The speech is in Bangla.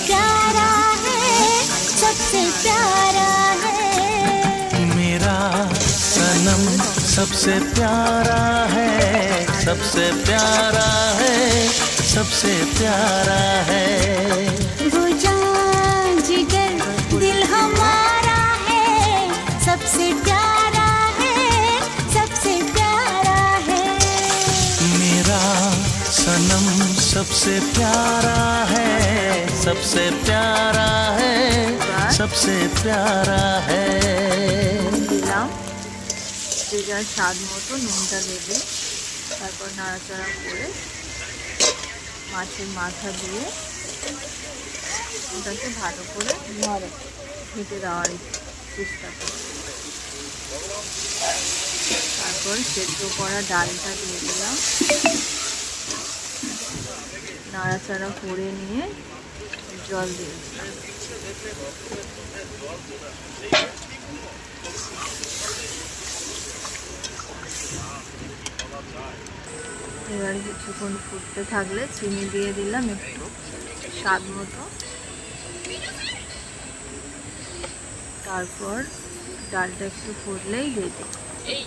प्यारा है, सबसे प्यारा है। मेरा सनम सबसे प्यारा है, सबसे प्यारा है, सबसे प्यारा है। वो जान जिगर दिल हमारा है, सबसे प्यारा है, सबसे प्यारा है। मेरा सनम सबसे प्यारा है, सबसे प्यारा है, सबसे प्यारा है। দিলাম যে যার স্বাদ মতো নুনটা দেবে, তারপর নাড়াচাড়া করে মাছের মাথা দিয়ে ওটাকে ভালো করে ঘেঁটে দেওয়ার চেষ্টা করি। তারপর সেদ্ধ করা ডালটা দিয়ে দিলাম, নাড়াচাড়া করে নিয়ে জল দিয়ে দিলাম। এবার কিছুক্ষণ ফুটতে থাকলে চিনি দিয়ে দিলাম একটু স্বাদ মতো। তারপর ডালটা একটু ফুটলেই দিয়ে দিই।